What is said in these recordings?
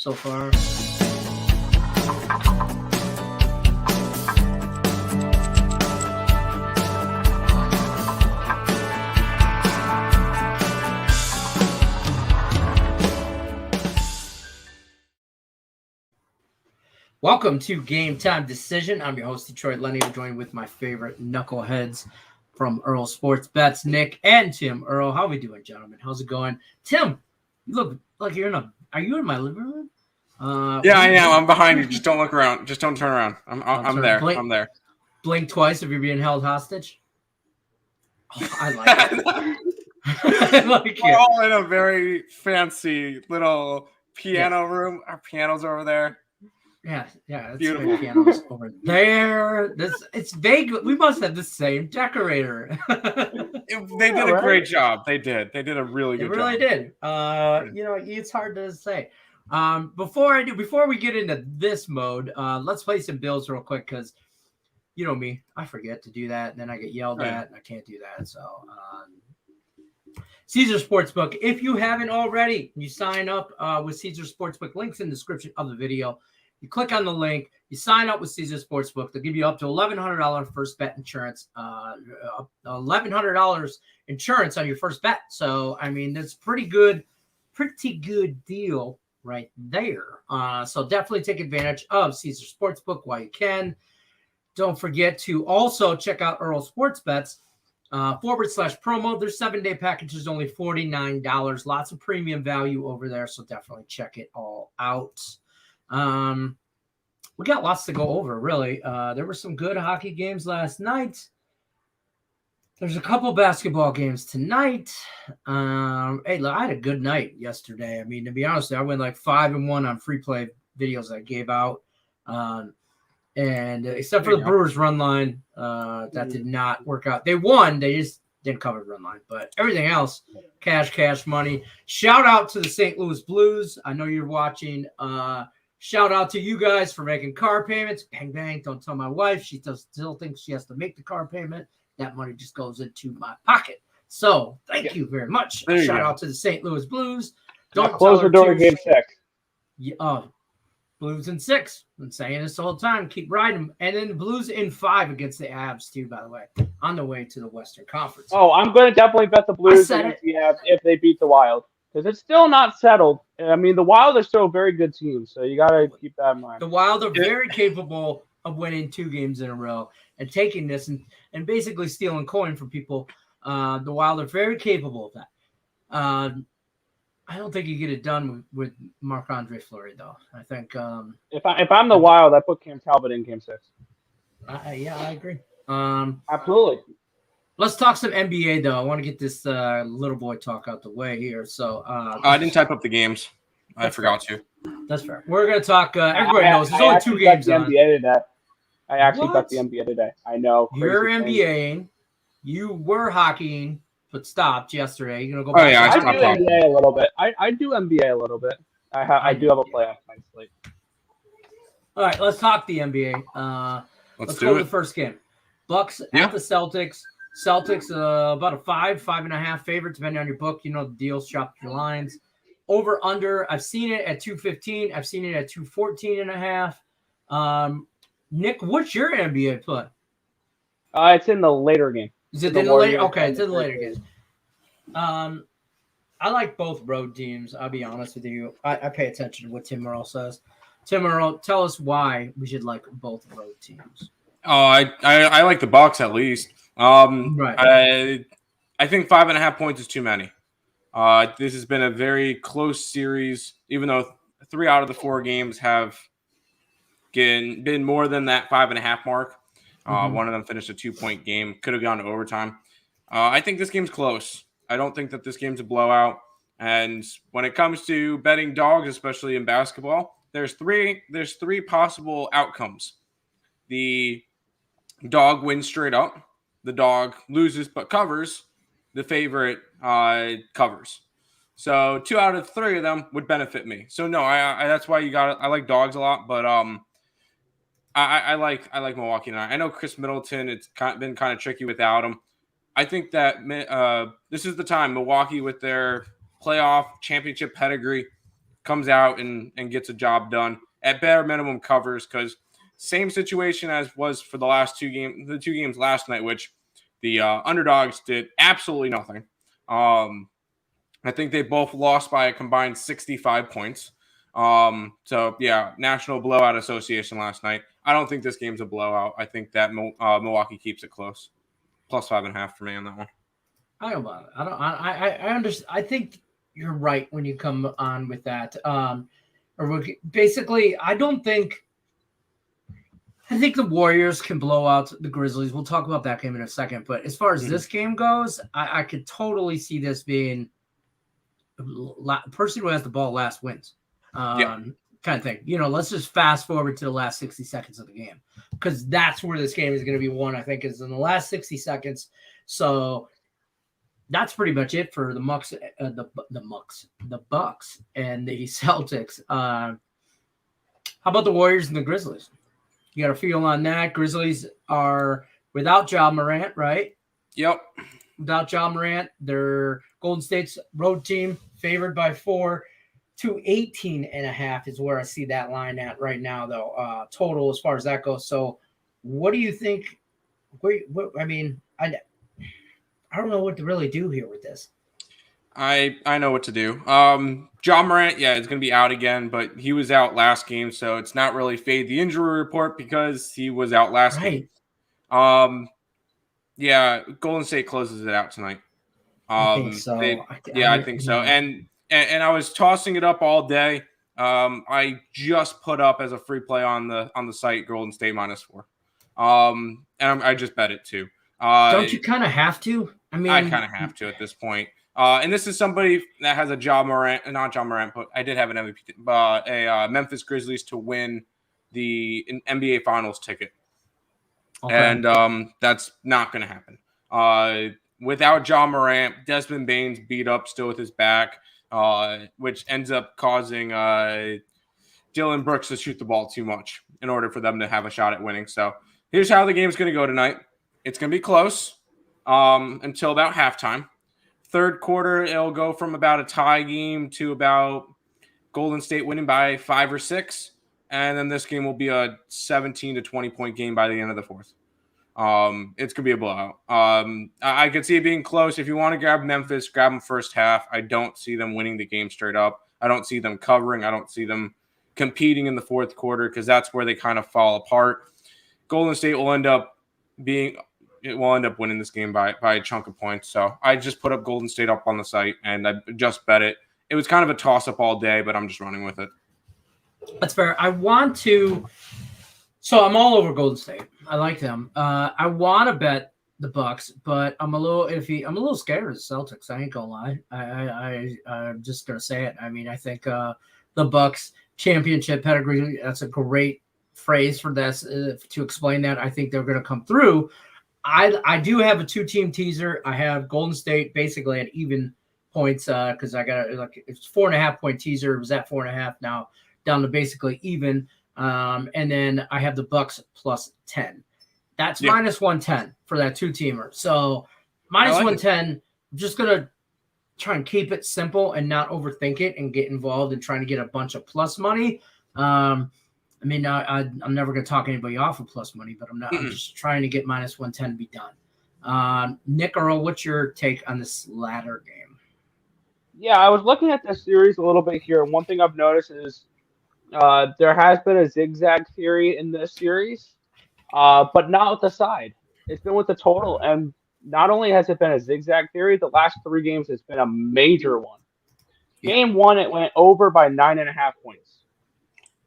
so far. Welcome to Game Time Decision. I'm your host, Detroit Lenny. I'm joined with my favorite knuckleheads from Earl Sports Bets, Nick and Tim. Earl, how are we doing, gentlemen? How's it going? Tim, you look like you're are you in my living room? Yeah, I am. I'm behind you. Just don't look around. Just don't turn around. I'm there. I'm there. Blink twice if you're being held hostage. Oh, I like it. I like We're it. all in a very fancy little piano room. Our piano's over there. Yeah, that's beautiful. Piano's over there. It's vague. We must have the same decorator. They did a great job. They did a really good job. They really did. It's hard to say. Before we get into this mode, let's play some bills real quick because you know me, I forget to do that, and then I get yelled at, and I can't do that. So, Caesar Sportsbook. If you haven't already, you sign up with Caesar Sportsbook. Links in the description of the video. You click on the link, you sign up with Caesar Sportsbook. They'll give you up to $1,100 first bet insurance, $1,100 insurance on your first bet. So, I mean, that's pretty good deal right there. So definitely take advantage of Caesar Sportsbook while you can. Don't forget to also check out Earl Sports Bets /promo. Their 7-day package is only $49. Lots of premium value over there. So definitely check it all out. We got lots to go over, really. There were some good hockey games last night. There's a couple basketball games tonight. Hey, look, I had a good night yesterday. I mean, to be honest, I went like 5-1 on free play videos I gave out. And except for the Brewers run line, that did not work out. They won. They just didn't cover the run line. But everything else, cash money. Shout out to the St. Louis Blues. I know you're watching. Shout out to you guys for making car payments. Bang, bang. Don't tell my wife. She still thinks she has to make the car payment. That money just goes into my pocket. So thank you very much. Shout out to the St. Louis Blues. Don't close the door Game 6. Yeah, Blues in 6. Been saying this the whole time. Keep riding them. And then the Blues in 5 against the Avs, too, by the way, on the way to the Western Conference. Oh, I'm going to definitely bet the Blues against the Avs if they beat the Wild. Because it's still not settled. I mean, the Wild are still a very good team, so you got to keep that in mind. The Wild are very capable of winning 2 games in a row and taking this and basically stealing coin from people. The Wild are very capable of that. I don't think you get it done with Marc-Andre Fleury, though. I think if I'm the Wild, I put Cam Talbot in Game 6. Yeah, I agree. Absolutely. Let's talk some NBA, though. I want to get this little boy talk out the way here. So I didn't type up the games. I forgot to. That's fair. We're going to talk. Everybody knows there's only 2 games on. NBA today. I actually bet the NBA today. I know. You're NBAing. You were hockeying, but stopped yesterday. You're going to go back. Oh, yeah, I do NBA a little bit. I do NBA a little bit. I do have a playoff night slate. All right, let's talk the NBA. Let's go to the first game. Bucks at the Celtics. Celtics about a 5.5 favorite, depending on your book. You know the deal. Shop your lines. Over under. I've seen it at 215. I've seen it at 214.5. Nick, what's your NBA play? It's in the later game. Is it in the later? Okay, it's in the later game. I like both road teams. I'll be honest with you. I pay attention to what Tim Earl says. Tim Earl, tell us why we should like both road teams. Oh, I like the Bucks at least. Right. I think 5.5 points is too many. This has been a very close series, even though 3 out of the 4 games have been more than that 5.5 mark. One of them finished a 2-point game. Could have gone to overtime. I think this game's close. I don't think that this game's a blowout. And when it comes to betting dogs, especially in basketball, there's three possible outcomes. The dog wins straight up. The dog loses but covers. The favorite covers. So 2 out of 3 of them would benefit me. So no, I that's why I like dogs a lot, but I like Milwaukee tonight. I know Chris Middleton. It's been kind of tricky without him. I think that this is the time Milwaukee with their playoff championship pedigree. comes out and gets a job done. At bare minimum, covers, because same situation as was for the two games last night, which the underdogs did absolutely nothing. I think they both lost by a combined 65 points. So yeah, National Blowout Association last night. I don't think this game's a blowout. I think that Milwaukee keeps it close. Plus 5.5 for me on that one. I don't know. I understand. I think you're right when you come on with that. Basically, I think the Warriors can blow out the Grizzlies. We'll talk about that game in a second. But as far as this game goes, I could totally see this being person who has the ball last wins. Kind of thing. Let's just fast forward to the last 60 seconds of the game, because that's where this game is going to be won, I think, is in the last 60 seconds. So that's pretty much it for the Bucks and the Celtics. How about the Warriors and the Grizzlies? You got a feel on that? Grizzlies are without Ja Morant, right? Yep. Without Ja Morant, their Golden State's road team favored by 4 to 18.5 is where I see that line at right now, though. Total as far as that goes. So, what do you think? I don't know what to really do here with this. I know what to do. Ja Morant, it's going to be out again, but he was out last game, so it's not really fade the injury report because he was out last game. Golden State closes it out tonight. I think so. I think so. And I was tossing it up all day. I just put up as a free play on the site Golden State -4. And I just bet it too. Don't you kind of have to? I kind of have to at this point. And this is somebody that has a Ja Morant, not Ja Morant, but I did have an MVP, but a Memphis Grizzlies to win the NBA Finals ticket. Okay. And that's not going to happen. Without Ja Morant, Desmond Bane's beat up still with his back, which ends up causing Dylan Brooks to shoot the ball too much in order for them to have a shot at winning. So here's how the game's going to go tonight. It's going to be close until about halftime. Third quarter, it'll go from about a tie game to about Golden State winning by 5 or 6. And then this game will be a 17 to 20 point game by the end of the fourth. It's going to be a blowout. I could see it being close. If you want to grab Memphis, grab them first half. I don't see them winning the game straight up. I don't see them covering. I don't see them competing in the fourth quarter because that's where they kind of fall apart. Golden State will end up winning this game by a chunk of points. So I just put up Golden State up on the site, and I just bet it. It was kind of a toss-up all day, but I'm just running with it. That's fair. So I'm all over Golden State. I like them. I want to bet the Bucks, but I'm a little iffy. I'm a little scared of the Celtics. I ain't gonna lie. I'm just gonna say it. I mean, I think the Bucks championship pedigree. That's a great phrase for this to explain that. I think they're gonna come through. I do have a 2-team teaser. I have Golden State basically at even points because I got it's 4.5 point teaser. It was at 4.5 now down to basically even. And then I have the Bucks plus 10. That's minus 110 for that 2-teamer. So minus 110. I'm just gonna try and keep it simple and not overthink it and get involved in trying to get a bunch of plus money. I'm never going to talk anybody off of plus money, but I'm just trying to get minus 110 to be done. Nick, Earl, what's your take on this latter game? Yeah, I was looking at this series a little bit here. And one thing I've noticed is there has been a zigzag theory in this series, but not with the side. It's been with the total. And not only has it been a zigzag theory, the last 3 games has been a major one. Game 1, it went over by 9.5 points.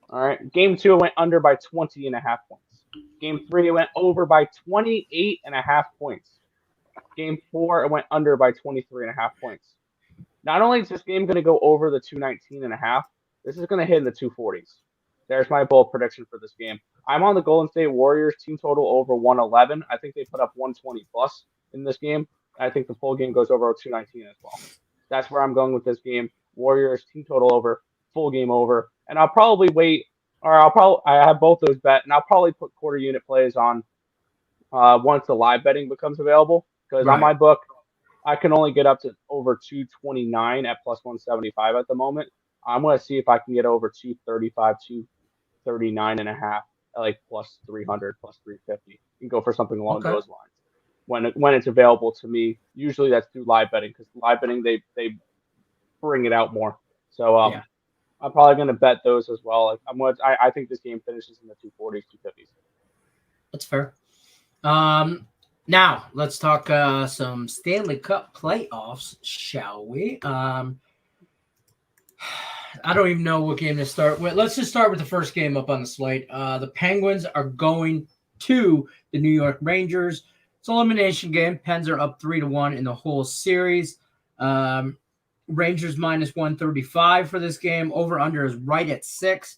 All right. Game 2, it went under by 20.5 points. Game 3, it went over by 28.5 points. Game 4, it went under by 23.5 points. Not only is this game going to go over the 219.5, this is going to hit in the 240s. There's my bold prediction for this game. I'm on the Golden State Warriors team total over 111. I think they put up 120 plus in this game. I think the full game goes over 219 as well. That's where I'm going with this game. Warriors team total over, full game over. And I'll probably wait, or I have both those bet, and I'll probably put quarter unit plays on once the live betting becomes available. Because on my book, I can only get up to over 229 at plus 175 at the moment. I'm going to see if I can get over 235, 239.5, like plus 300, plus 350, and go for something along those lines. When it's available to me, usually that's through live betting, because live betting they bring it out more. So I'm probably going to bet those as well. Like I think this game finishes in the 240s, 250s. That's fair. Now let's talk some Stanley Cup playoffs, shall we? I don't even know what game to start with. Let's just start with the first game up on the slate. The Penguins are going to the New York Rangers. It's an elimination game. Pens are up 3-1 in the whole series. Rangers minus 135 for this game. Over-under is right at 6.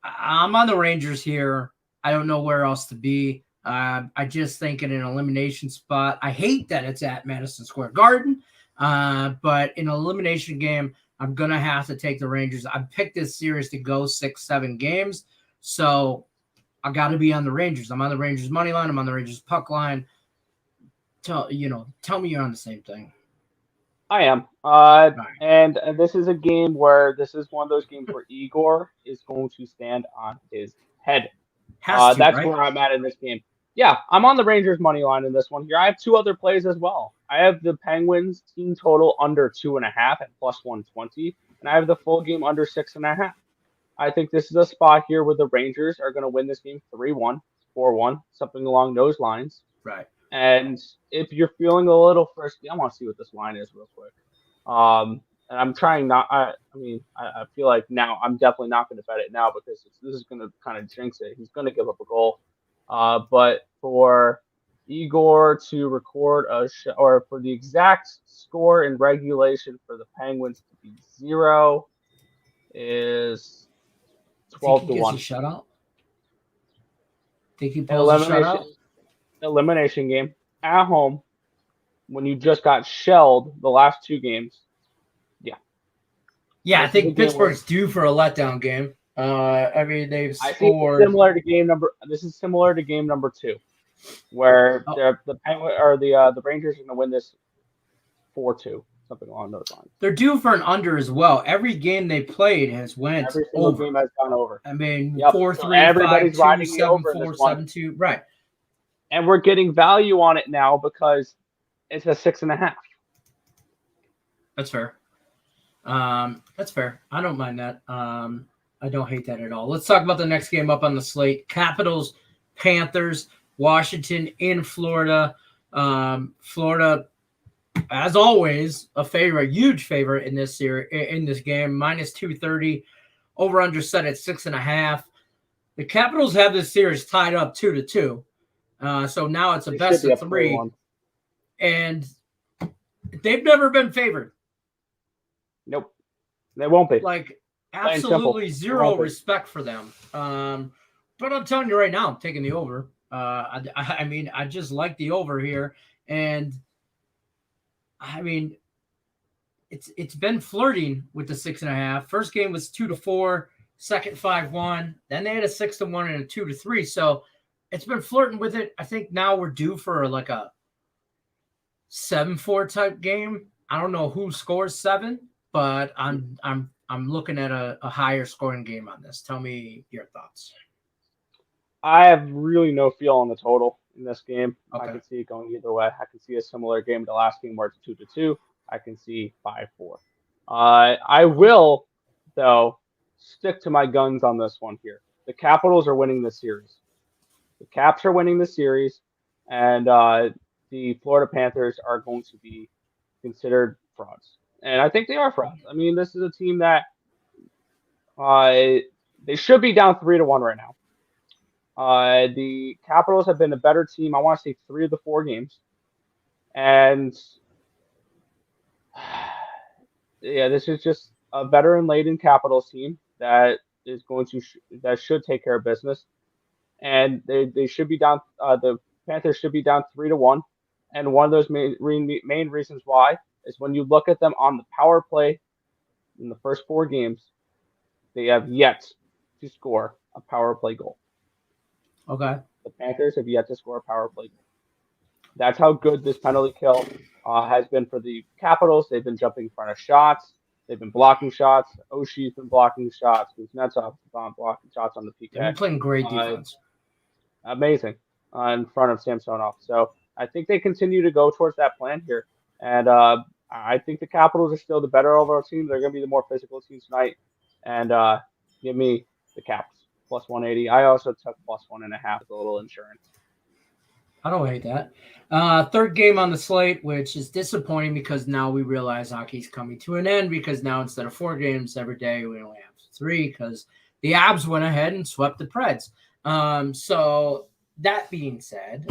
I'm on the Rangers here. I don't know where else to be. I just think in an elimination spot, I hate that it's at Madison Square Garden, but in an elimination game, I'm going to have to take the Rangers. I picked this series to go 6-7 games, so I got to be on the Rangers. I'm on the Rangers money line. I'm on the Rangers puck line. Tell me you're on the same thing. I am. And this is a game where this is one of those games where Igor is going to stand on his head. That's right? Where I'm at in this game. Yeah, I'm on the Rangers money line in this one here. I have two other plays as well. I have the Penguins team total under 2.5 at plus 120, and I have the full game under 6.5. I think this is a spot here where the Rangers are going to win this game 3-1, 4-1, something along those lines. Right. And if you're feeling a little frisky, I want to see what this line is real quick. And I'm trying not. I feel like now I'm definitely not going to bet it now, because this is going to kind of jinx it. He's going to give up a goal. But for Igor to record or for the exact score in regulation for the Penguins to be 0 is 12-1. Shutout. Think he pulls a shutout? Elimination game at home when you just got shelled the last 2 games. Yeah, I think Pittsburgh's due for a letdown game. They've scored. This is similar to game number 2, where the Penguin or the Rangers are going to win this 4-2, something along those lines. They're due for an under as well. Every game they played has went Every single over. game has gone over. 4-3, so everybody's 5-2, riding the over 7-4, 7-2. Right. And we're getting value on it now because it's a 6.5. That's fair. That's fair. I don't mind that. I don't hate that at all. Let's talk about the next game up on the slate. Capitals, Panthers, Washington in Florida. Florida, as always, huge favorite in this series, in this game. Minus 230, over under set at 6.5. The Capitals have this series tied up 2-2. So now it's a best of 3. And they've never been favored. Nope. They won't be. Like, absolutely zero respect for them. But I'm telling you right now, I'm taking the over. I just like the over here. And it's been flirting with the 6.5. First game was 2-4, second 5-1. Then they had a 6-1 and a 2-3. So it's been flirting with it. I think now we're due for like a 7-4 type game. I don't know who scores 7, but I'm looking at a higher scoring game on this. Tell me your thoughts. I have really no feel on the total in this game. Okay. I can see it going either way. I can see a similar game to the last game where it's 2-2. I can see 5-4. I will, though, stick to my guns on this one here. The Capitals are winning the series. The Caps are winning the series, and the Florida Panthers are going to be considered frauds. And I think they are frauds. I mean, this is a team that they should be down 3-1 right now. The Capitals have been a better team, I want to say 3 of the 4 games. And yeah, this is just a veteran-laden Capitals team that is going to that should take care of business. And they should be down. The Panthers should be down 3-1. And one of those main reasons why is when you look at them on the power play in the first 4 games, they have yet to score a power play goal. Okay. The Panthers have yet to score a power play goal. That's how good this penalty kill has been for the Capitals. They've been jumping in front of shots. They've been blocking shots. Oshie's been blocking shots. Kuznetsov's been blocking shots on the PK. They've been playing great defense. Amazing in front of Samsonov. So I think they continue to go towards that plan here. And I think the Capitals are still the better overall team. They're going to be the more physical team tonight. And give me the Caps plus 180. I also took plus 1.5 as a little insurance. I don't hate that. Third game on the slate, which is disappointing because now we realize hockey's coming to an end because now instead of 4 games every day, we only have 3 because the Abs went ahead and swept the Preds. So that being said,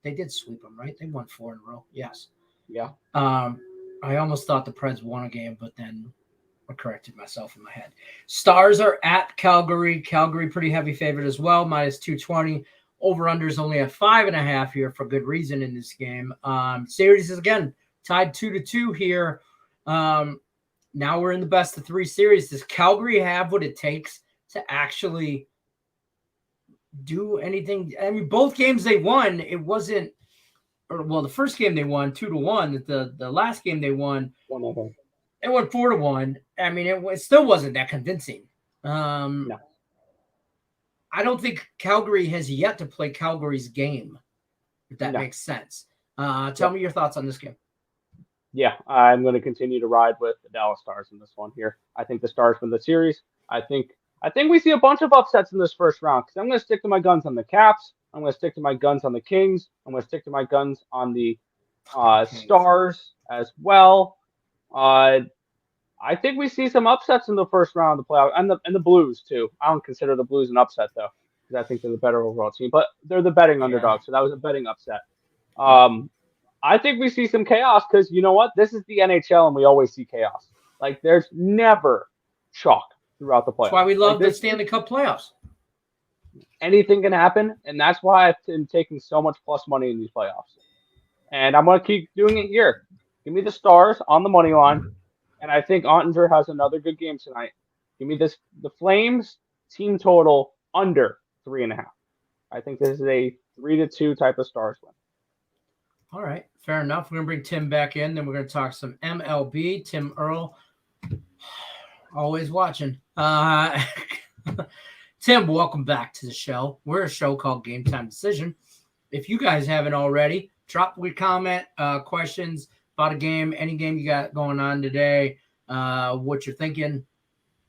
they did sweep them, right? They won 4 in a row. Yes. Yeah. I almost thought the Preds won a game, but then I corrected myself in my head. Stars are at Calgary. Calgary pretty heavy favorite as well, minus 220. Over-unders only at 5.5 here for good reason in this game. Series is, again, tied 2-2 here. Now we're in the best of 3 series. Does Calgary have what it takes to actually do anything? I mean, both games they won, it wasn't – well, the first game they won 2-1. The last game they won, it went 4-1. I mean, it still wasn't that convincing. No. I don't think Calgary has yet to play Calgary's game, if that makes sense. Tell me your thoughts on this game. Yeah, I'm going to continue to ride with the Dallas Stars in this one here. I think the Stars win the series. I think we see a bunch of upsets in this first round because I'm going to stick to my guns on the Caps. I'm going to stick to my guns on the Kings. I'm going to stick to my guns on the Stars as well. I think we see some upsets in the first round of the playoffs, and the Blues too. I don't consider the Blues an upset though, because I think they're the better overall team. But they're the betting underdog, so that was a betting upset. I think we see some chaos because you know what? This is the NHL, and we always see chaos. Like there's never chalk throughout the playoffs. That's why we love the Stanley Cup playoffs. Anything can happen, and that's why I've been taking so much plus money in these playoffs. And I'm going to keep doing it here. Give me the Stars on the money line. And I think Ottinger has another good game tonight. Give me the Flames team total under 3.5. I think this is a 3-2 type of Stars win. All right, fair enough. We're going to bring Tim back in. Then we're going to talk some MLB. Tim Earl, always watching. Tim, welcome back to the show. We're a show called Game Time Decision. If you guys haven't already, drop your comment, questions about a game, any game you got going on today, what you're thinking.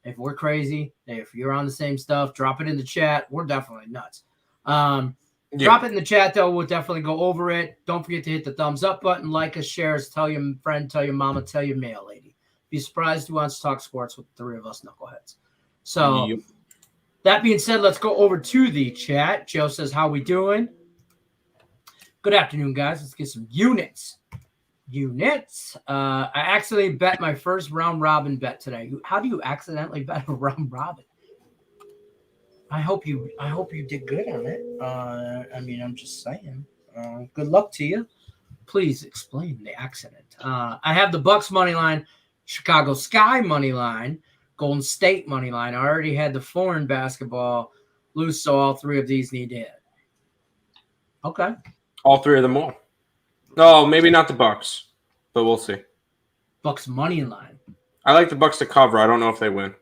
If we're crazy, if you're on the same stuff, drop it in the chat. We're definitely nuts. Drop it in the chat, though. We'll definitely go over it. Don't forget to hit the thumbs up button, like us, share us, tell your friend, tell your mama, tell your mail lady. Be surprised who wants to talk sports with the 3 of us knuckleheads. So that being said, let's go over to the chat. Joe says, how we doing? Good afternoon, guys. Let's get some units. I accidentally bet my first round robin bet today. How do you accidentally bet a round robin? I hope you did good on it. I mean, I'm just saying. Good luck to you. Please explain the accident. I have the Bucks money line, Chicago Sky money line, Golden State money line. I already had the foreign basketball loose, so all 3 of these need to hit. Okay. All 3 of them will. No, maybe not the Bucks, but we'll see. Bucks money line. I like the Bucks to cover. I don't know if they win.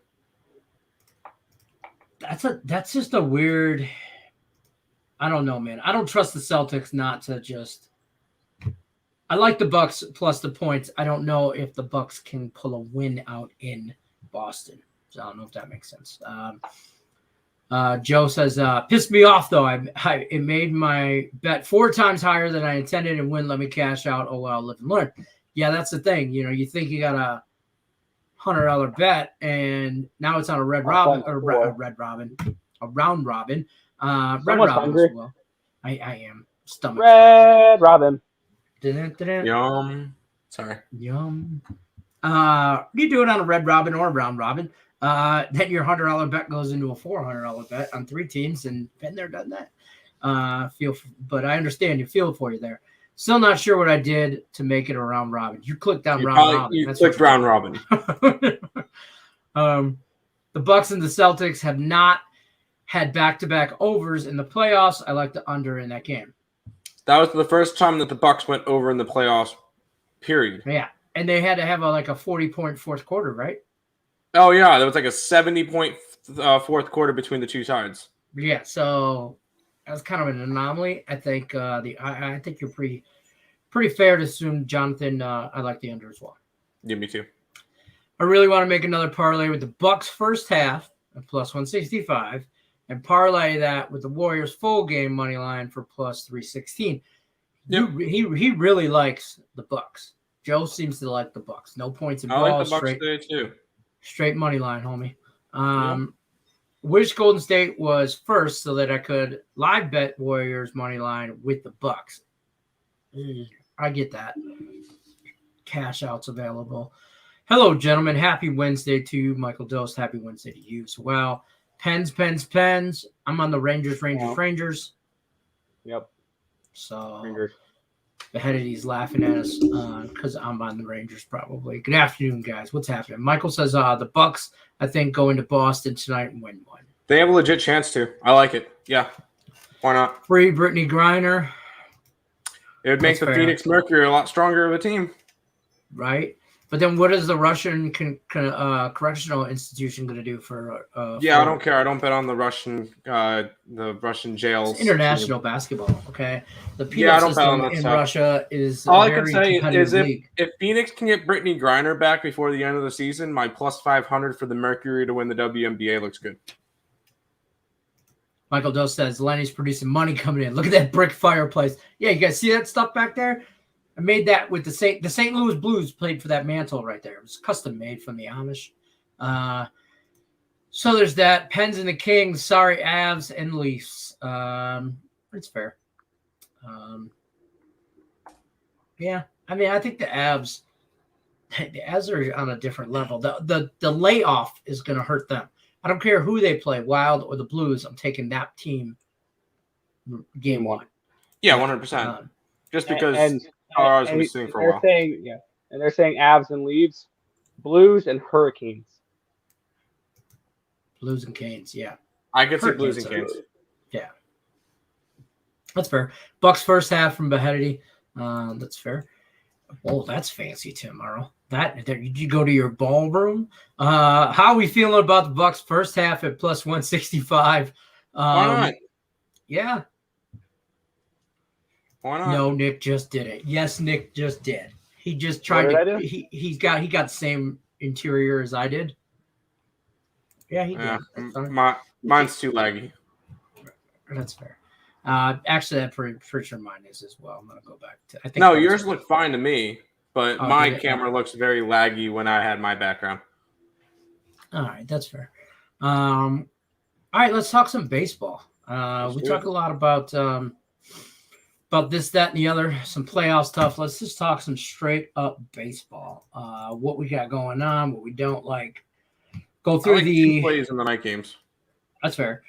That's just a weird. I don't know, man. I don't trust the Celtics not to just. I like the Bucks plus the points. I don't know if the Bucks can pull a win out in Boston. So I don't know if that makes sense. Joe says, pissed me off, though. It made my bet 4 times higher than I intended and wouldn't let me cash out. Oh, well, live and learn. Yeah, that's the thing. You know, you think you got a $100 bet, and now it's on a round robin. Round robin as well. I am. Stomach. Red robin. Yum. Sorry. Yum. You do it on a red robin or a round robin. Then your $100 bet goes into a $400 bet on 3 teams, and been there, done that. But I understand you feel for you there. Still not sure what I did to make it a round robin. You clicked on round robin. You clicked round robin. The Bucks and the Celtics have not had back-to-back overs in the playoffs. I like the under in that game. That was the first time that the Bucks went over in the playoffs. Period. Yeah. And they had to have a 40-point fourth quarter, right? Oh yeah, there was like a 70-point fourth quarter between the two sides. Yeah, so that's kind of an anomaly. I think I think you're pretty fair to assume, Jonathan. I like the under as well. Yeah, me too. I really want to make another parlay with the Bucks first half at plus 165, and parlay that with the Warriors full game money line for plus 316. Yep. He really likes the Bucks. Joe seems to like the Bucks. No points involved. I like the Bucks today too. Straight money line, homie. Wish Golden State was first so that I could live bet Warriors money line with the Bucks. I get that. Cash outs available. Hello, gentlemen. Happy Wednesday to you, Michael Dost. Happy Wednesday to you as well. Pens. I'm on the Rangers. Yep. So Rangers. The Headity's laughing at us because I'm on the Rangers probably. Good afternoon, guys. What's happening? Michael says the Bucks, I think, go into Boston tonight and win one. They have a legit chance to. I like it. Yeah. Why not? Free Brittany Griner. It would make the Phoenix Mercury a lot stronger of a team. Right? But then what is the Russian correctional institution going to do for I don't care. I don't bet on the Russian jails. It's international basketball, okay? The PL system in Russia is all I can say is if Phoenix can get Brittany Griner back before the end of the season, my plus 500 for the Mercury to win the WNBA looks good. Michael Doe says Lenny's producing money coming in. Look at that brick fireplace. Yeah, you guys see that stuff back there? I made that with the St. Louis Blues played for that mantle right there. It was custom made from the Amish. So there's that. Pens and the Kings. Sorry, Avs and Leafs. It's fair. Yeah, I mean, I think the Avs are on a different level. The layoff is going to hurt them. I don't care who they play, Wild or the Blues. I'm taking that team game one. Yeah, 100%. Just because Colorado's been sitting for a while. And they're saying Avs and Leafs, Blues and Hurricanes. Blues and Canes, yeah. I could see Blues and Canes. Yeah. That's fair. Bucks first half from Beheadity. That's fair. Oh, that's fancy tomorrow. Did you go to your ballroom? How are we feeling about the Bucks first half at plus 165? Why not? Yeah. Why not? No, Nick just did it. Yes, Nick just did. He just tried to. He got the same interior as I did. Yeah, he did. Mine's too laggy. That's fair. Actually, that pretty sure mine is as well. I'm gonna go back to. I think yours look fine to me, but my camera looks very laggy when I had my background. All right, that's fair. All right, let's talk some baseball. We talk a lot about this, that, and the other, some playoff stuff. Let's just talk some straight up baseball. What we got going on, what we don't like. Go through the plays in the night games. That's fair.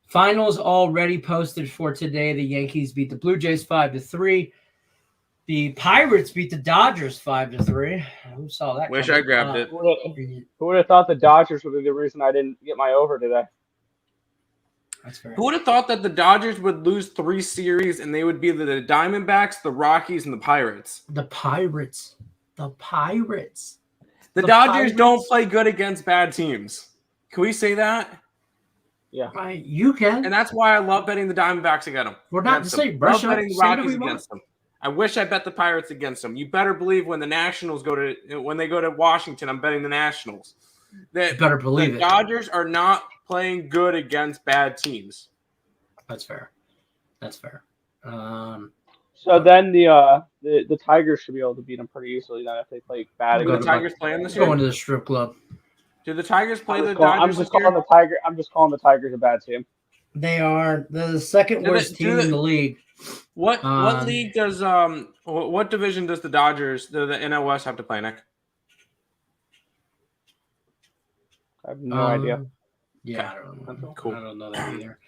Finals already posted for today. The Yankees beat the Blue Jays 5-3. The Pirates beat the Dodgers 5-3. Who saw that? Wish I grabbed it. Who would have thought the Dodgers would be the reason I didn't get my over today? That's fair. Who would have thought that the Dodgers would lose 3 series and they would be the Diamondbacks, the Rockies, and the Pirates? The Pirates. The Dodgers don't play good against bad teams. Can we say that? Yeah. You can. And that's why I love betting the Diamondbacks against them. We're not to say brush up. Betting the Rockies against them. I wish I bet the Pirates against them. You better believe when the Nationals go to Washington, I'm betting the Nationals. You better believe the Dodgers are not playing good against bad teams. That's fair. So then the Tigers should be able to beat them pretty easily then if they play bad. Do the Tigers play in this year? Going to the strip club. Do the Tigers play the Dodgers? I'm just calling the Tigers a bad team. They are the second worst team in the league. What league does what division does the Dodgers, the NL West, have to play, Nick? I have no idea. Yeah, I don't know. Cool. I don't know that either.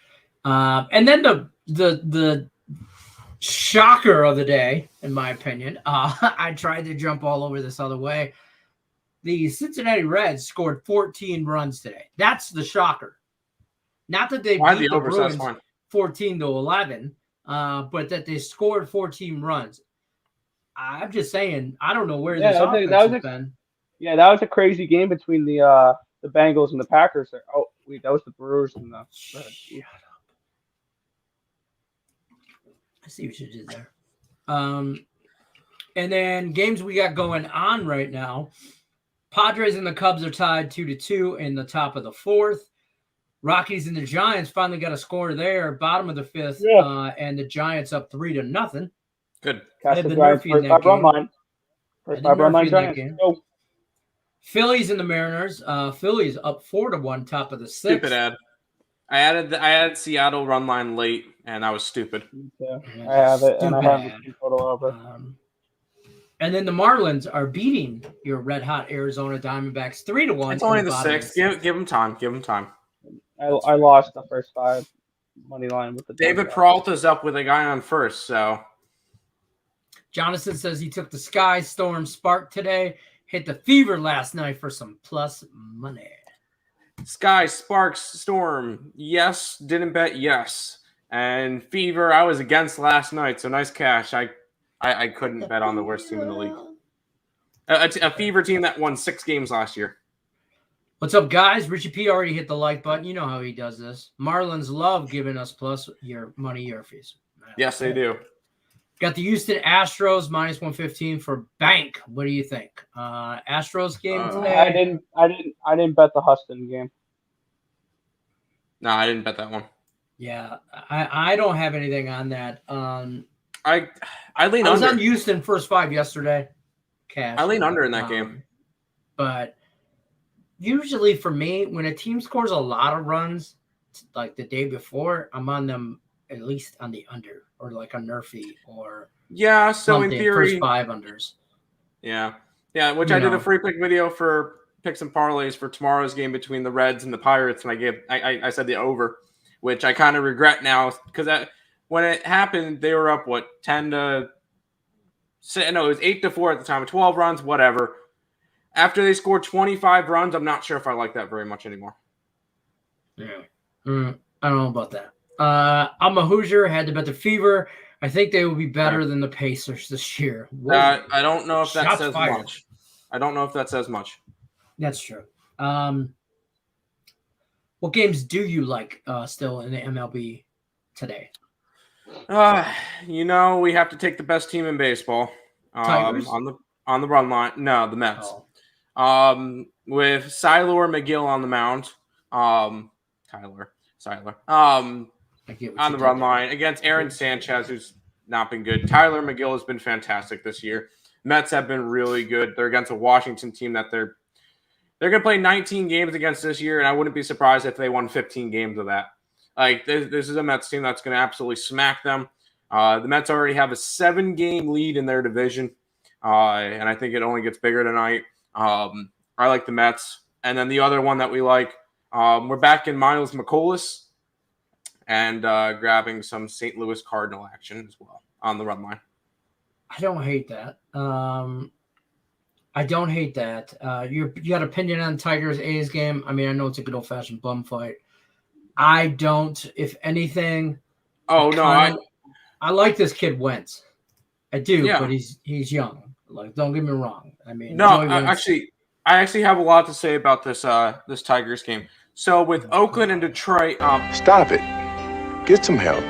And then the shocker of the day, in my opinion, I tried to jump all over this other way. The Cincinnati Reds scored 14 runs today. That's the shocker. Not that they beat the Bruins 14-11, but that they scored 14 runs. I'm just saying, I don't know where this offense has been. Yeah, that was a crazy game between the Bengals and the Packers. There. Oh, wait, that was the Brewers and the. Shut up. I see what you did there. And then games we got going on right now. Padres and the Cubs are tied 2-2 in the top of the fourth. Rockies and the Giants finally got a score there, bottom of the fifth, and the Giants up 3-0. Good. Catch the Giants first five run line. First five run line Giants. Go. Phillies and the Mariners. Phillies up 4-1, top of the sixth. Stupid ad. I added Seattle run line late, and I was stupid. Yeah, I have it, and I have the total over. And then the Marlins are beating your red-hot Arizona Diamondbacks 3-1. It's only the sixth. Give them time. Give them time. I lost the first five money line with the David Peralta's up with a guy on first, so. Jonathan says he took the Sky Storm Spark today, hit the Fever last night for some plus money. Sky, Sparks, Storm, yes. Didn't bet, yes. And Fever, I was against last night, so nice cash. I couldn't bet on the worst team in the league. A Fever team that won 6 games last year. What's up, guys? Richie P already hit the like button. You know how he does this. Marlins love giving us plus your money, your fees. Yes, they do. Got the Houston Astros minus 115 for bank. What do you think? Astros game today? I didn't bet the Houston game. No, I didn't bet that one. Yeah, I don't have anything on that. I lean under. I was on Houston first 5 yesterday. Cash. I lean under in that game. But usually for me, when a team scores a lot of runs, like the day before, I'm on them at least on the under or like a Nerfy or so in theory, first 5 unders. Yeah, which I did a free pick video for picks and parlays for tomorrow's game between the Reds and the Pirates, and I said the over, which I kind of regret now because when it happened, they were up 10 to. No, it was 8-4 at the time, 12 runs, whatever. After they scored 25 runs, I'm not sure if I like that very much anymore. Yeah. I don't know about that. I'm a Hoosier, had to bet the Fever. I think they will be better than the Pacers this year. I don't know if that says much. I don't know if that says much. That's true. What games do you like still in the MLB today? We have to take the best team in baseball. Tigers? On the run line. No, the Mets. With Siler McGill on the mound. Siler. On the run line against Aaron Sanchez, who's not been good. Tyler McGill has been fantastic this year. Mets have been really good. They're against a Washington team that they're going to play 19 games against this year, and I wouldn't be surprised if they won 15 games of that. Like, this is a Mets team that's going to absolutely smack them. The Mets already have a 7-game lead in their division, and I think it only gets bigger tonight. I like the Mets. And then the other one that we like, we're back in Miles McCollum and grabbing some St. Louis Cardinal action as well on the run line. I don't hate that. You got opinion on Tigers A's game? I mean, I know it's a good old-fashioned bum fight. I don't. If anything, I like this kid Wentz. I do, but he's young. Like, don't get me wrong. I mean, I actually have a lot to say about this this Tigers game. So with Oakland and Detroit, stop it. Get some help.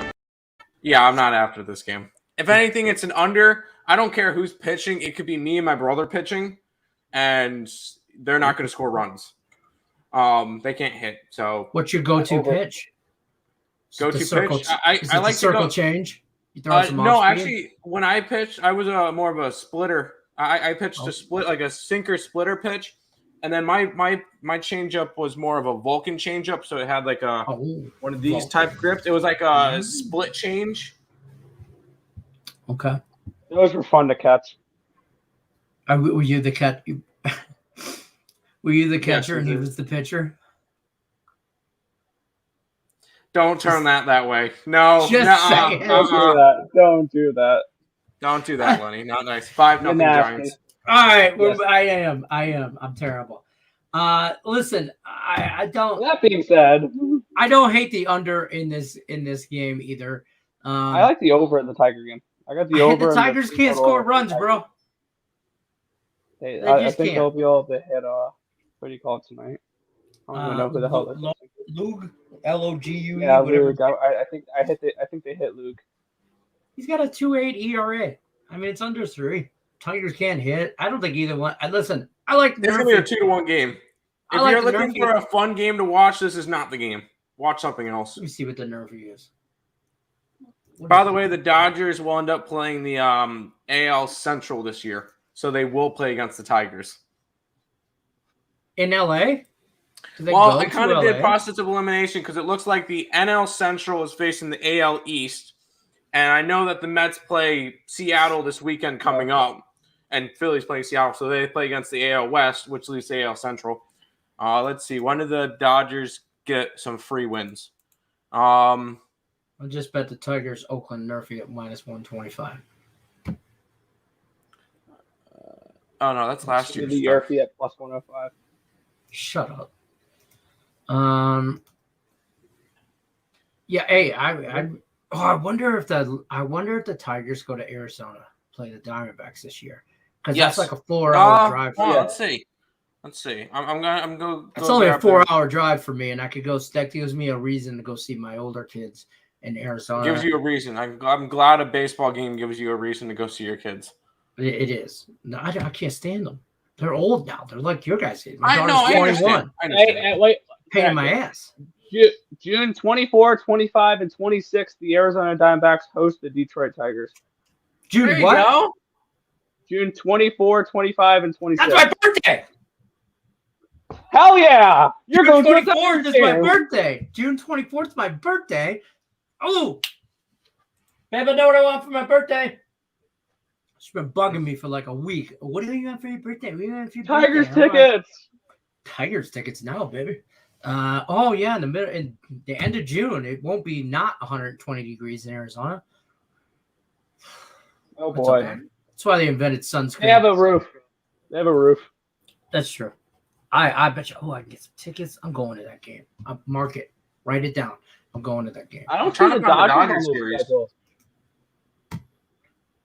Yeah, I'm not after this game. If anything, it's an under. I don't care who's pitching. It could be me and my brother pitching, and they're not going to score runs. They can't hit. So what's your go-to pitch? Go-to pitch? I like circle change. No, actually, when I pitched, I was more of a splitter. I pitched a split, like a sinker splitter pitch, and then my changeup was more of a Vulcan changeup, so it had like one of these type grips. It was like a split change. Okay, those were fun to catch. Were you the catch? Were you the catcher and he was the pitcher? Don't turn that way. No. Don't do that. Don't do that. Don't do that, Lenny. Not nice. 5-0 Giants. All right. Yes. I am. I'm terrible. Listen, I don't. That being said, I don't hate the under in this game either. I like the over in the Tiger game. I got the over. The Tigers can't score runs, bro. I think they'll be able to hit. What do you call it tonight? I don't even know who the hell they're Lug, L-O-G-U-E. Yeah, Lug. I think they hit Lug. He's got a 2.8 ERA. I mean, it's under 3. Tigers can't hit. I don't think either one. Listen, I like. It's gonna be a 2-1 game. If you're looking for a fun game to watch, this is not the game. Watch something else. Let me see what the Nerfy is. By the way, the Dodgers will end up playing the AL Central this year, so they will play against the Tigers. In LA? Well, I kind of did process of elimination because it looks like the NL Central is facing the AL East, and I know that the Mets play Seattle this weekend coming up, and Philly's playing Seattle, so they play against the AL West, which leaves the AL Central. Let's see. When did the Dodgers get some free wins? I'll just bet the Tigers Oakland Nerfy at -125. Oh no, that's last year's. The Nerfy at +105. Shut up. Yeah. Hey, I wonder if the Tigers go to Arizona, play the Diamondbacks this year, because that's like a 4-hour drive. Let's see. I'm going. It's only a 4-hour drive for me, and I could go. That gives me a reason to go see my older kids in Arizona. Gives you a reason. I'm glad a baseball game gives you a reason to go see your kids. It is. No, I can't stand them. They're old now. They're like your guys' age. I know. I understand. Wait, pain in my ass. June 24, 25, and 26, the Arizona Diamondbacks host the Detroit Tigers. June what? Go. June 24, 25, and 26. That's my birthday. Hell yeah! You're June going 24th is my birthday. June 24th is my birthday. Oh, babe, I know what I want for my birthday. She's been bugging me for like a week. What do you want for your birthday? What do you want for your Tigers birthday? tickets. Tigers tickets now, baby. Oh yeah, in the end of June, it won't be not 120 degrees in Arizona. Oh boy, that's why they invented sunscreen. They have a roof. That's true. I bet you. Oh, I can get some tickets. I'm going to that game. I'll mark it. Write it down. I'm going to that game. I don't see the Dodgers series.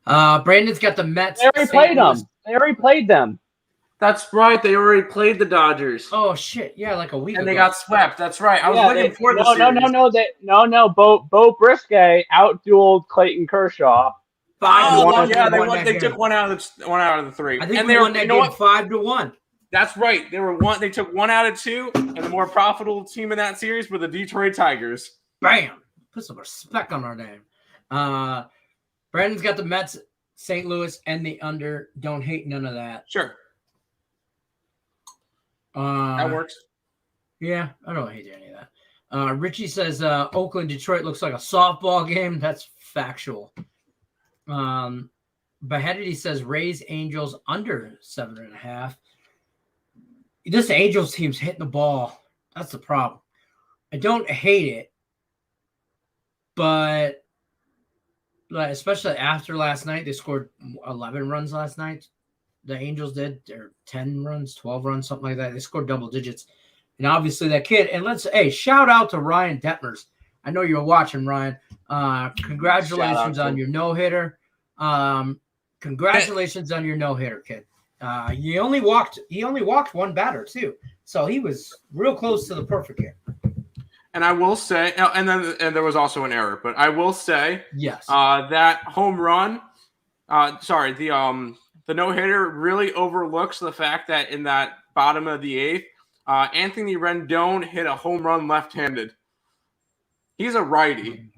Brandon's got the Mets. They already played them. That's right. They already played the Dodgers. Oh shit! Yeah, like a week ago. And they got swept. That's right. I was looking for the series. No. Bo Brisket outdueled Clayton Kershaw. They took one out of the 3. I think they won that game 5-1. That's right. They took 1 out of 2, and the more profitable team in that series were the Detroit Tigers. Bam! Put some respect on our name. Brandon's got the Mets, St. Louis, and the under. Don't hate none of that. Sure. That works. Yeah, I don't hate any of that. Richie says Oakland, Detroit looks like a softball game. That's factual. Beheaded says Rays, Angels under 7.5. This Angels team's hitting the ball. That's the problem. I don't hate it, but especially after last night, they scored 11 runs last night. The Angels did. They're 10 runs, 12 runs, something like that. They scored double digits. And obviously that kid. And shout out to Ryan Detmers. I know you're watching, Ryan. Congratulations on your no-hitter. Congratulations on your no-hitter, kid. He only walked one batter too, so he was real close to the perfect game. And I will say, and there was also an error, but I will say, yes, that home run, the no-hitter really overlooks the fact that in that bottom of the 8th, Anthony Rendon hit a home run left-handed. He's a righty.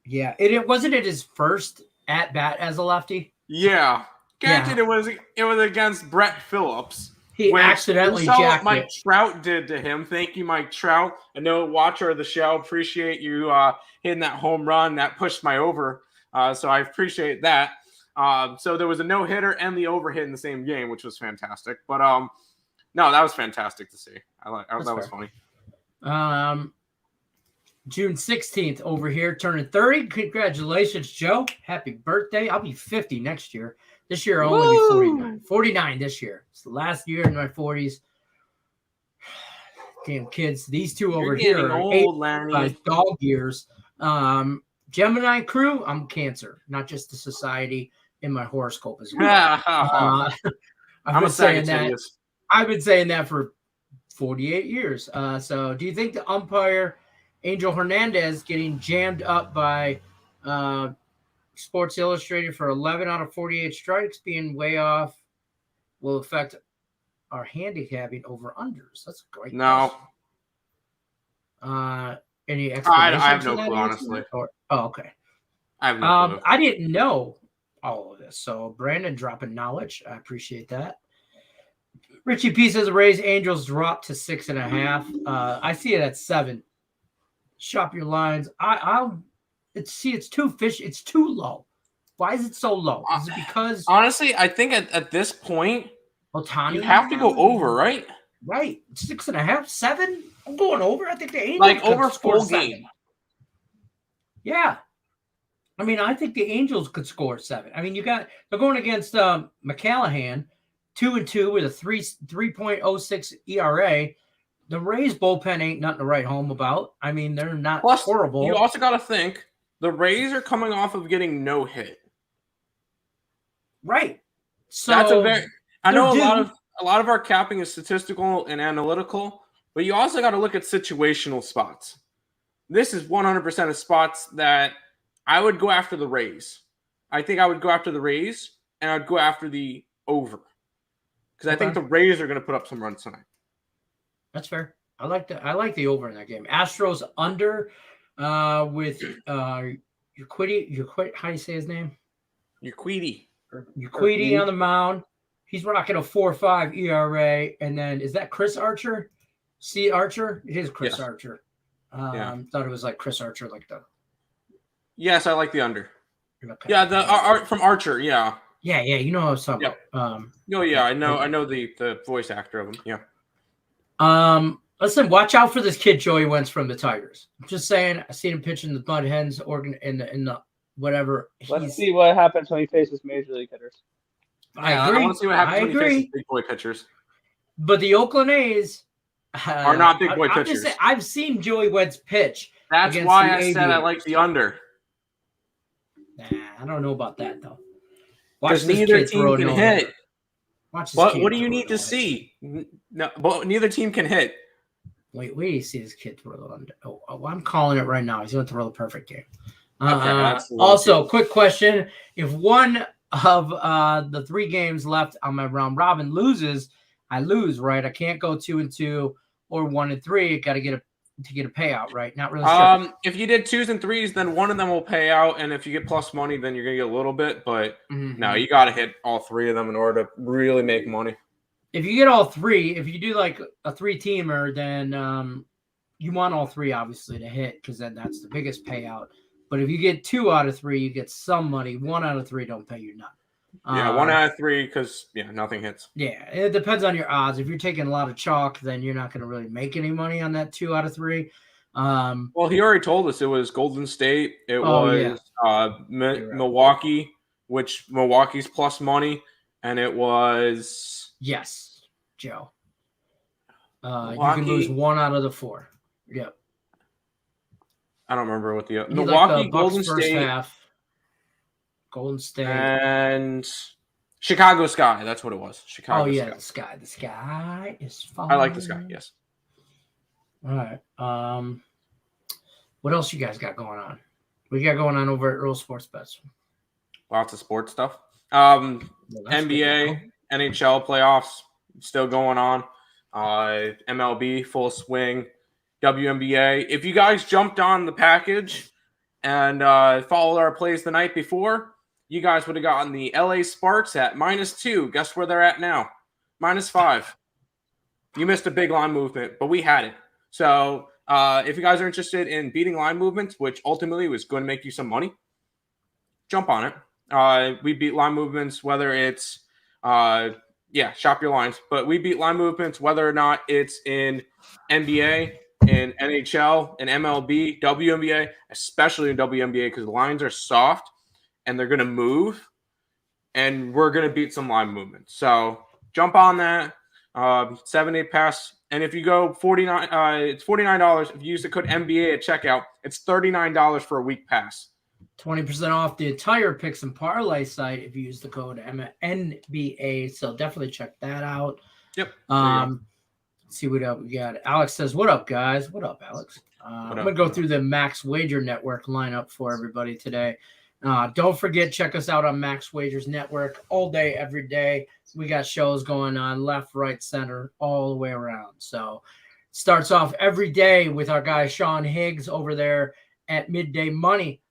Yeah, it wasn't it his first at bat as a lefty. Yeah. Granted, it was against Brett Phillips. He accidentally jacked Mike it. Trout did to him. Thank you, Mike Trout. I know, watcher of the show, appreciate you hitting that home run. That pushed my over, so I appreciate that. So there was a no-hitter and the overhit in the same game, which was fantastic. But no, that was fantastic to see. That was funny. June 16th over here, turning 30. Congratulations, Joe. Happy birthday. I'll be 50 next year. This year, I'll only be 49. 49 this year. It's the last year in my 40s. Damn kids. These two over here are old, Lenny. dog years. Gemini crew, I'm Cancer, not just the society in my horoscope as well. I've been saying that. I've been saying that for 48 years. So do you think the umpire, Angel Hernandez, getting jammed up by Sports Illustrated for 11 out of 48 strikes being way off will affect our handicapping over unders? That's a great question. Any explanation? I have no clue, honestly. Okay. I have no clue. I didn't know all of this. So Brandon dropping knowledge. I appreciate that. Richie P says Rays Angels dropped to 6.5. I see it at 7. Shop your lines. It's too fish. It's too low. Why is it so low? Is it because honestly, I think at this point, Ohtani, you have to go over, right? Right. 6.5, 7. I'm going over. I think the Angels like over full game. Yeah. I mean, I think the Angels could score 7. I mean, they're going against McCallahan, 2-2 with a 3.06 ERA. The Rays bullpen ain't nothing to write home about. I mean, they're not horrible. You also got to think the Rays are coming off of getting no hit. Right. So that's I know a lot of our capping is statistical and analytical, but you also got to look at situational spots. This is 100% of spots that I would go after the Rays. I think I would go after the Rays, and I'd go after the over. Because I think the Rays are going to put up some runs tonight. That's fair. I like the over in that game. Astros under with Urquidy. How do you say his name? Urquidy on the mound. He's rocking a 4.5 ERA. And then is that Chris Archer? C. Archer? It is Chris Archer. Thought it was like Chris Archer, like the. Yes, I like the under. Okay. Yeah, the from Archer. Yeah. Yeah. You know what I was talking about. I know the voice actor of him. Yeah. Listen, watch out for this kid Joey Wentz from the Tigers. I'm just saying, I seen him pitch in the Bud Hens in the whatever. Let's see what happens when he faces major league hitters. I agree. I want to see what happens when he faces big boy pitchers. But the Oakland A's are not big boy pitchers. I've seen Joey Wentz pitch. That's why I said I like the under. Nah, I don't know about that though. Because neither team can hit. What do you need to see? No, but neither team can hit. Wait do you see this kid throw the under? I'm calling it right now. He's going to throw the perfect game. Also, quick question: if one of the 3 games left on my round robin loses, I lose, right? I can't go 2-2 or 1-3. Got to get a payout, right? Not really sure. If you did 2s and 3s, then one of them will pay out, and if you get plus money, then you're gonna get a little bit. But no, you got to hit all 3 of them in order to really make money. If you get all 3, if you do like a 3-teamer, then you want all 3 obviously to hit because then that's the biggest payout. But if you get 2 out of 3, you get some money. 1 out of 3 don't pay you nothing. Yeah, 1 out of 3 because nothing hits. Yeah, it depends on your odds. If you're taking a lot of chalk, then you're not going to really make any money on that 2 out of 3. Well, he already told us it was Golden State. It was Milwaukee, which Milwaukee's plus money, and it was Joe. You can lose 1 out of the 4. Yep. I don't remember what the Milwaukee, Golden State. Golden State and Chicago Sky. That's what it was. Chicago Sky. The sky is fine. I like the sky. Yes. All right. What else you guys got going on? What you got going on over at Earl Sports Bets? Lots of sports stuff. NBA, NHL playoffs still going on. MLB full swing. WNBA. If you guys jumped on the package and followed our plays the night before, you guys would have gotten the LA Sparks at -2. Guess where they're at now? -5. You missed a big line movement, but we had it. So if you guys are interested in beating line movements, which ultimately was going to make you some money, jump on it. We beat line movements, whether it's shop your lines, but we beat line movements whether or not it's in NBA, in NHL, in MLB, WNBA, especially in WNBA because the lines are soft and they're going to move, and we're going to beat some line movements. So jump on that. 7-8 pass. And if you go $49, it's $49. If you use the code NBA at checkout, it's $39 for a week pass. 20% off the entire Picks and Parlay site if you use the code NBA. So definitely check that out. Yep. Let's see what else we got. Alex says, "What up, guys? What up, Alex?" I'm gonna go through the Max Wager Network lineup for everybody today. Don't forget, check us out on Max Wagers Network all day, every day. We got shows going on left, right, center, all the way around. So starts off every day with our guy Sean Higgs over there at Midday Money.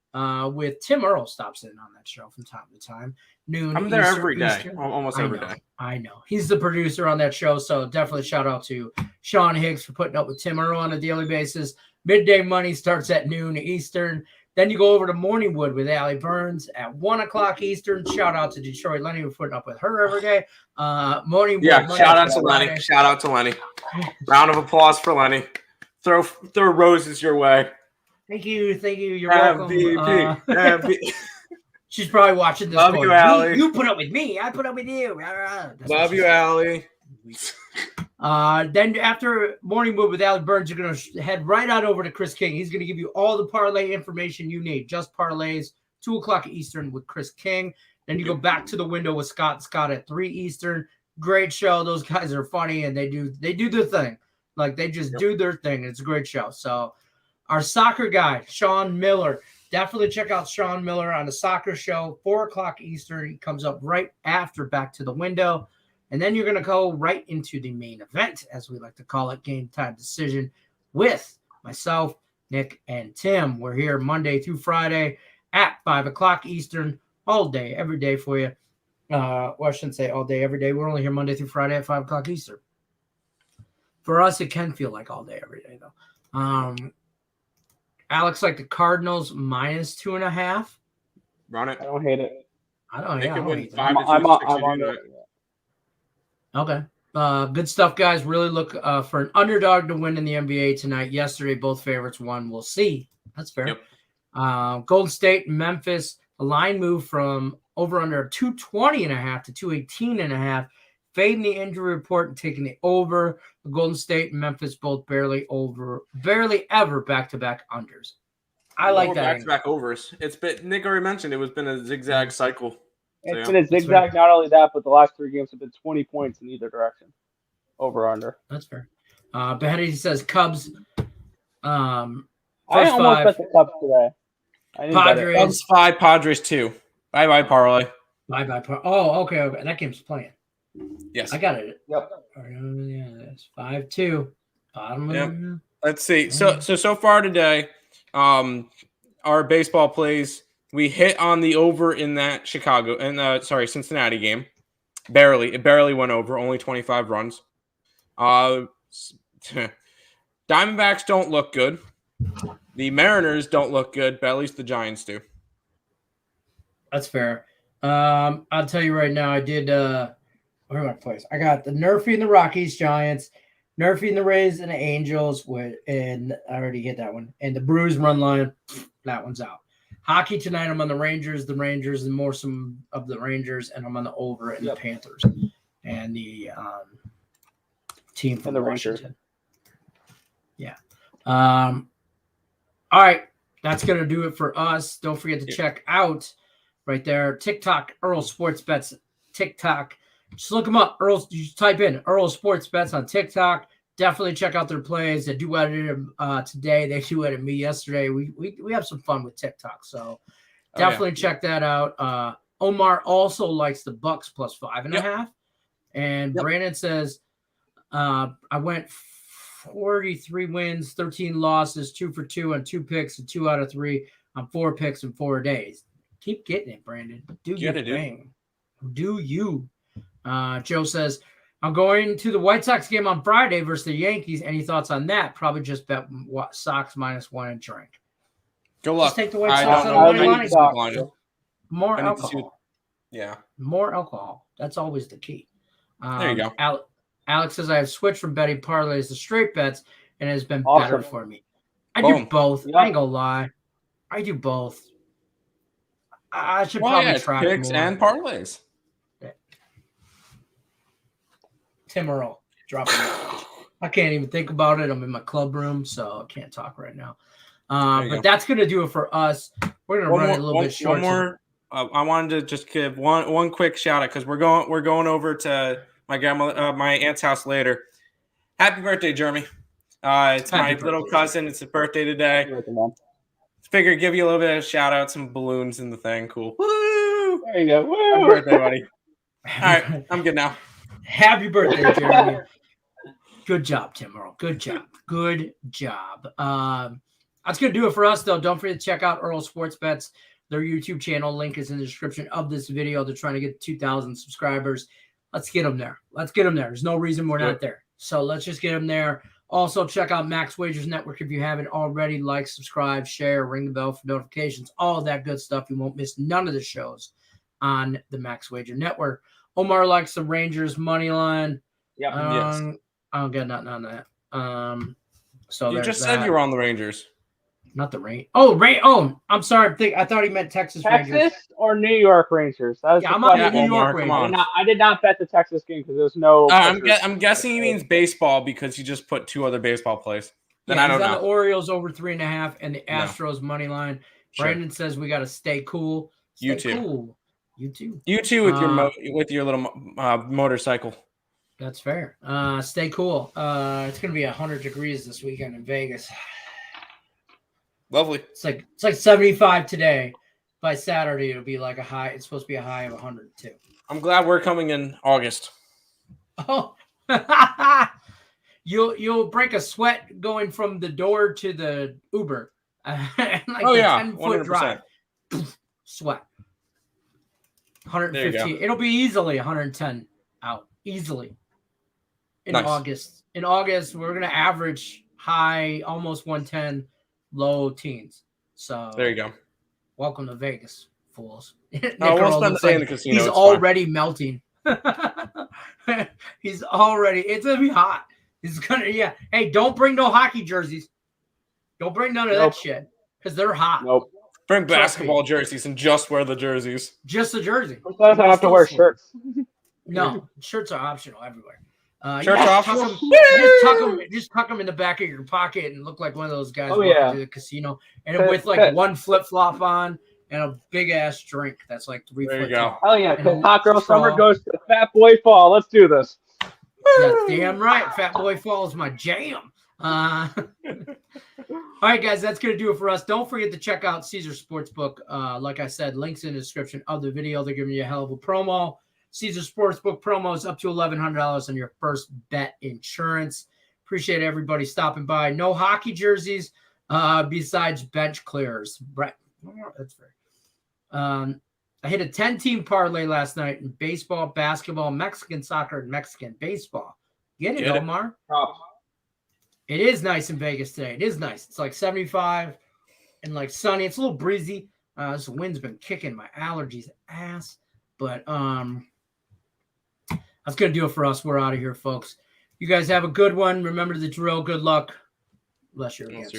With Tim Earl stops in on that show from time to time. Noon. I'm there every day, almost every day. I know. He's the producer on that show, so definitely shout out to Sean Higgs for putting up with Tim Earl on a daily basis. Midday Money starts at noon Eastern. Then you go over to Morningwood with Allie Burns at 1 o'clock Eastern. Shout out to Detroit Lenny for putting up with her every day. Morningwood. Yeah, shout out to Lenny. Shout out to Lenny. Round of applause for Lenny. Throw roses your way. Thank you. You're welcome. MVP. She's probably watching this. Love you, Allie. You put up with me. I put up with you. Love you, Allie. Then after Morningwood with Allie Burns, you're going to head right on over to Chris King. He's going to give you all the parlay information you need. Just parlays, 2 o'clock Eastern with Chris King. Then you go back to the window with Scott at 3 Eastern. Great show. Those guys are funny, and they do their thing. Like, they just do their thing. It's a great show. So our soccer guy, Sean Miller, definitely check out Sean Miller on the soccer show, 4 o'clock Eastern. He comes up right after Back to the Window. And then you're going to go right into the main event, as we like to call it, Game Time Decision, with myself, Nick, and Tim. We're here Monday through Friday at 5 o'clock Eastern, all day, every day for you. Well, I shouldn't say all day, every day. We're only here Monday through Friday at 5 o'clock Eastern. For us, it can feel like all day, every day, though. Alex, like the Cardinals minus 2.5. Run it. I don't hate it. I don't hate it. I'm on it. Okay. Good stuff, guys. Really look for an underdog to win in the NBA tonight. Yesterday, both favorites won. We'll see. That's fair. Yep. Golden State and Memphis, the line moved from over under 220.5 to 218.5. Fading the injury report and taking the over. The Golden State and Memphis both barely ever back-to-back unders. I like that. Back-to-back overs. It's been, Nick already mentioned, it was been a zigzag cycle. It's been a zigzag. Not only that, but the last 3 games have been 20 points in either direction. Over under. That's fair. Beheady says Cubs. I almost bet the Cubs today. Padres. Cubs 5, Padres 2. Bye parlay. Bye. Oh, okay. That game's playing. Yes. I got it. Yep. Yeah, that's 5-2. Bottom. Yep. Let's see. So far today, our baseball plays. We hit on the over in that Cincinnati game. It barely went over, only 25 runs. Diamondbacks don't look good. The Mariners don't look good, but at least the Giants do. That's fair. I'll tell you right now, I did where are my plays? I got the Nerfy and the Rockies, Giants, Nerfy and the Rays and the Angels, and I already hit that one. And the Brewers run line, that one's out. Hockey tonight, I'm on the Rangers, and more some of the Rangers, and I'm on the over and the Panthers and the team from Washington. Yeah. All right. That's going to do it for us. Don't forget to check out right there, TikTok, Earl Sports Bets, TikTok. Just look them up. You type in Earl Sports Bets on TikTok. Definitely check out their plays. They duetted them today. They duetted me yesterday. We have some fun with TikTok, so definitely check that out. Omar also likes the Bucks plus 5.5. And Brandon says, I went 43 wins, 13 losses, 2 for 2 on 2 picks, and 2 out of 3 on 4 picks in 4 days. Keep getting it, Brandon. Do your thing. Do you? Joe says, I'm going to the White Sox game on Friday versus the Yankees. Any thoughts on that? Probably just bet Sox -1 and drink. Good luck. Just take the White Sox on the money line. More alcohol. More alcohol. That's always the key. There you go. Alex says, I have switched from betting parlays to straight bets, and it has been better for me. I do both. I ain't gonna lie. I do both. I should probably try picks more. And parlays. Tim Earl dropping it. I can't even think about it. I'm in my club room, so I can't talk right now. But that's going to do it for us. We're gonna run it a little bit short. One more. I wanted to just give one quick shout out because we're going over to my my aunt's house later. Happy birthday, Jeremy! It's my little cousin. It's his birthday today. Figured give you a little bit of shout out, some balloons in the thing. Cool. Woo! There you go. Woo! Happy birthday, buddy. All right, I'm good now. Happy birthday, Jeremy. Good job, Tim Earl. Good job. Good job. That's going to do it for us, though. Don't forget to check out Earl Sports Bets. Their YouTube channel link is in the description of this video. They're trying to get 2,000 subscribers. Let's get them there. Let's get them there. There's no reason we're not there. So let's just get them there. Also, check out Max Wagers Network if you haven't already. Like, subscribe, share, ring the bell for notifications, all that good stuff. You won't miss none of the shows on the Max Wager Network. Omar likes the Rangers money line. Yep. Yes. I don't get nothing on that. So you just said you were on the Rangers. Not the Rangers. Oh, I'm sorry. I thought he meant Texas Rangers. Texas or New York Rangers? I'm on the New York Rangers. I did not bet the Texas game because there's no. I'm guessing he means baseball because you just put 2 other baseball plays. Then I don't know. The Orioles over 3.5 and the Astros money line. Brandon says we got to stay cool. You too. Cool. You too. You too with your little motorcycle. That's fair. Stay cool. It's gonna be 100 degrees this weekend in Vegas. Lovely. It's like 75 today. By Saturday, it'll be like a high. It's supposed to be a high of 100 too. I'm glad we're coming in August. Oh, you'll break a sweat going from the door to the Uber. Like 10-foot drive. Sweat. 115. It'll be easily 110 out. Easily. In August. In August, we're gonna average high almost 110, low teens. So there you go. Welcome to Vegas, fools. We'll spend the day in the casino. He's already melting. It's gonna be hot. He's gonna Hey, don't bring no hockey jerseys. Don't bring none of that shit. Because they're hot. Nope. Bring basketball jerseys and just wear the jerseys. Just the jersey. Sometimes I have to wear shirts. No, shirts are optional everywhere. Shirts optional? Just tuck them in the back of your pocket and look like one of those guys to the casino. And with like one flip-flop on and a big-ass drink that's like 3 there foot you go. tall. Hell yeah, because Hot Girl Summer goes to Fat Boy Fall. Let's do this. That's damn right. Fat Boy Fall is my jam. All right, guys, that's going to do it for us. Don't forget to check out Caesar Sportsbook. Like I said, links in the description of the video. They're giving you a hell of a promo. Caesar Sportsbook promo is up to $1,100 on your first bet insurance. Appreciate everybody stopping by. No hockey jerseys besides bench clearers. Brett, that's fair. I hit a 10-team parlay last night in baseball, basketball, Mexican soccer, and Mexican baseball. Get it, Omar? It is nice in Vegas today. It is nice. It's like 75 and like sunny. It's a little breezy. This wind's been kicking my allergies ass. But that's going to do it for us. We're out of here, folks. You guys have a good one. Remember the drill. Good luck. Bless your hands.